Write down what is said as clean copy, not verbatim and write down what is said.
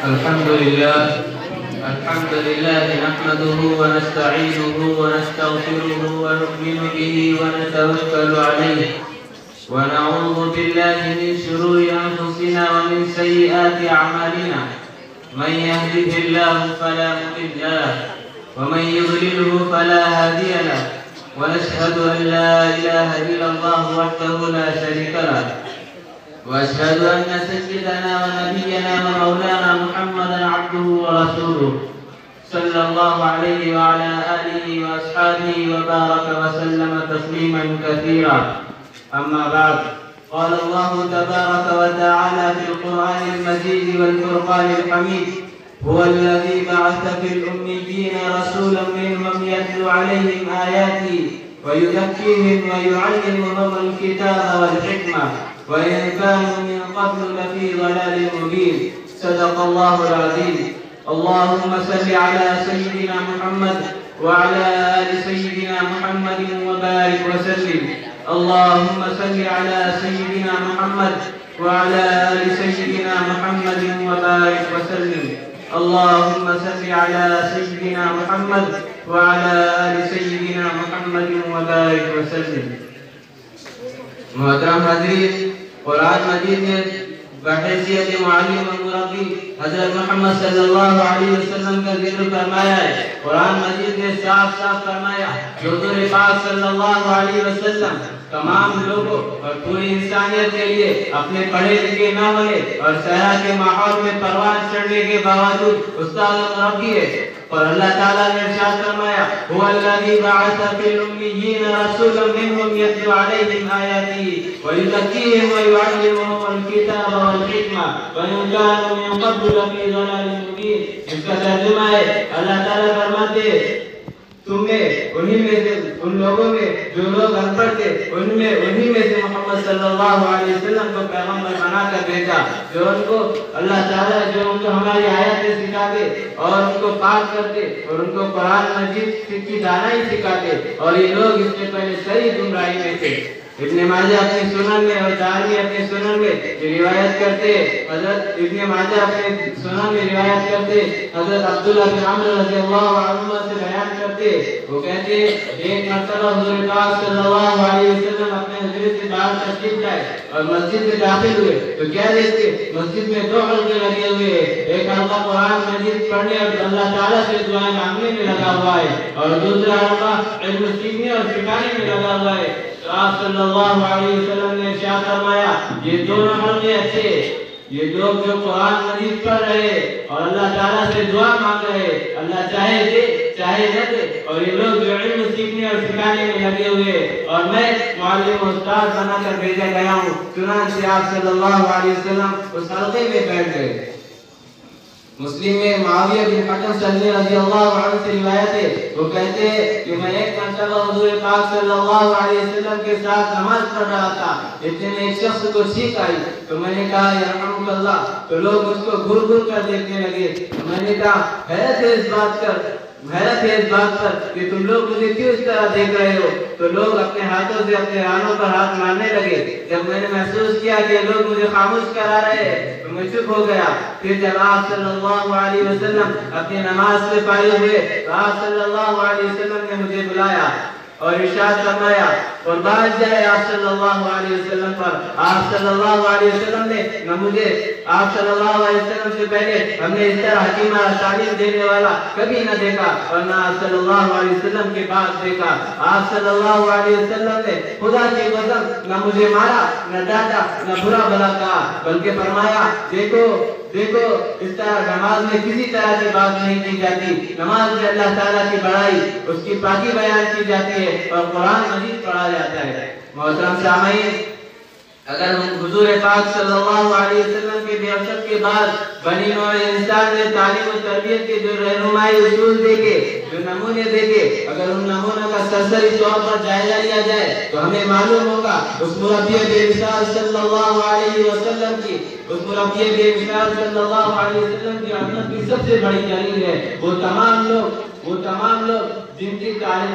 الحمد لله نحمده ونستعينه ونستغفره ونؤمن به ونتوكل عليه ونعوذ بالله من شرور أنفسنا ومن سيئات أعمالنا من يهده الله فلا مضل له ومن يضلله فلا هادي له ونشهد أن لا إله إلا الله وحده لا شريك له وأشهد أن سيدنا ونبينا ومولانا محمدا عبده ورسوله صلى الله عليه وعلى آله وأصحابه وبارك وسلم تسليما كثيرا. أما بعد، قال الله تبارك وتعالى في القرآن المجيد والفرقان الحميد: هو الذي بعث في الأميين رسولا منهم يتلو عليهم آياته ويزكيهم ويعلمهم الكتاب والحكمة وإن كانوا من قبل لفي ضلال مبين. صدق الله العظيم. اللهم صل على سيدنا محمد وعلى آل سيدنا محمد وبارك وسلم. اللهم صل على سيدنا محمد وعلى آل سيدنا محمد وبارك وسلم. اللهم صل على سيدنا محمد وعلى آل سيدنا محمد وبارك وسلم. محترم حاضرین، قرآن مجید نے بحیثیت معلم و مربی حضرت محمد صلی اللہ علیہ وسلم کا ذکر فرمایا ہے. قرآن مجید نے صاف فرمایا کہ حضور پاک صلی اللہ علیہ وسلم تمام لوگوں اور پوری انسانیت کے لیے اپنے پڑھے لکھے نہ ہونے اور صحرا کے ماحول میں پروان چڑھنے کے باوجود استاد و مربی ہے. اور اللہ تعالیٰ نے ارشاد فرمایا: هو الذي بعث في الأميين رسولا منهم يتلو عليهم آياته ويزكيهم ويعلمهم الكتاب والحكمة وإن كانوا من قبل لفي ضلال مبين. اس کا ترجمہ ہے، اللہ تعالیٰ فرماتے تم نے انہی میں سے، ان لوگوں میں جو لوگ ان پڑھ تھے، انہی میں سے محمد صلی اللہ علیہ وسلم کو پیغمبر بنا کر بھیجا، جو ان کو اللہ تعالیٰ جو ان کو ہماری آیاتیں سکھاتے اور ان کو پاک کرتے اور ان کو قرآن مجید کی دانائی سکھاتے. اور یہ لوگ اس سے پہلے صحیح گمراہی میں تھے. ابن ماجہ اپنی سنن میں اور دارمی اپنی سنن میں یہ روایت کرتے، حضرت ابن ماجہ اپنے سنن میں روایت کرتے، حضرت عبداللہ بن عمرو رضی اللہ عنہ سے بیان کرتے. وہ کہتے ایک مرتبہ حضور پاک صلی اللہ علیہ وسلم اپنے حجرے سے باہر تشریف لائے اور مسجد میں داخل ہوئے تو کیا دیکھتے؟ مسجد میں دو حلقے لگے ہوئے ہیں. ایک حلقہ قرآن مجید پڑھنے اور اللہ تعالیٰ سے دعائیں مانگنے میں لگا ہوا ہے اور دوسرا حلقہ علم سیکھنے اور سکھانے میں لگا ہوا ہے. آپ صلی اللہ علیہ وسلم نے ارشاد فرمایا: یہ دونوں حلقے اچھے، یہ لوگ جو قرآن مجید پڑھ رہے اور اللہ تعالیٰ سے دعا مانگ رہے، اللہ چاہے دے چاہے نہ دے، اور یہ لوگ جو علم سیکھنے اور سکھانے میں لگے ہوئے اور میں معلم استاد بنا کر بھیجا گیا ہوں. چنانچہ آپ صلی اللہ علیہ وسلم اس حلقے میں بیٹھ گئے. مسلم میں معاویہ بن حکم صلی رضی اللہ عنہ سے روایت ہے، وہ کہتے ہیں کہ میں ایک مرتبہ حضور پاک صلی اللہ علیہ وسلم کے ساتھ نماز پڑھ رہا تھا. اتنے میں ایک شخص کو چھینک آئی تو میں نے کہا: یرحمک اللہ. تو لوگ اس کو گھر گھر کر دیکھنے لگے. میں نے کہا: حیرت ہے اس بات پر کہ تم لوگ مجھے کیوں اس طرح دیکھ رہے ہو؟ تو لوگ اپنے ہاتھوں سے اپنے رانوں پر ہاتھ مارنے لگے. جب میں نے محسوس کیا کہ لوگ مجھے خاموش کرا رہے ہیں تو میں چپ ہو گیا. پھر جب آپ صلی اللہ علیہ وسلم اپنی نماز سے فارغ ہوئے تو آپ صلی اللہ علیہ وسلم نے مجھے بلایا اور ارشاد فرمایا اور بات جائے آپ صلی اللہ علیہ وسلم پر. آپ صلی اللہ علیہ وسلم نے نہ مجھے، آپ صلی اللہ علیہ وسلم سے پہلے ہم نے اس طرح حکیمہ تعلیم دینے والا کبھی نہ دیکھا اور نہ آپ صلی اللہ علیہ وسلم کے بعد دیکھا. آپ صلی اللہ علیہ وسلم نے خدا کی قسم نہ مجھے مارا، نہ ڈانٹا، نہ برا بھلا کہا، بلکہ فرمایا: دیکھو اس طرح نماز میں کسی طرح کی بات نہیں کی جاتی. نماز میں اللہ تعالیٰ کی بڑائی، اس کی پاکی بیان کی جاتی ہے اور قرآن مجید پڑھا جاتا ہے. محترم سامعین، اگر ہم حضور پاک صلی اللہ علیہ وسلم کے بعثت کے بعد بنی نوع انسان نے تعلیم و تربیت کے جو رہنمائی اصول دیکھے، جو نمونے دیکھے، اگر ان نمونوں کا سرسری طور پر جائزہ لیا جائے تو ہمیں معلوم ہوگا اس مربی بے مثال صلی اللہ علیہ وسلم کی عظمت کی سب سے بڑی دلیل ہے وہ تمام لوگ جن کی تعلیم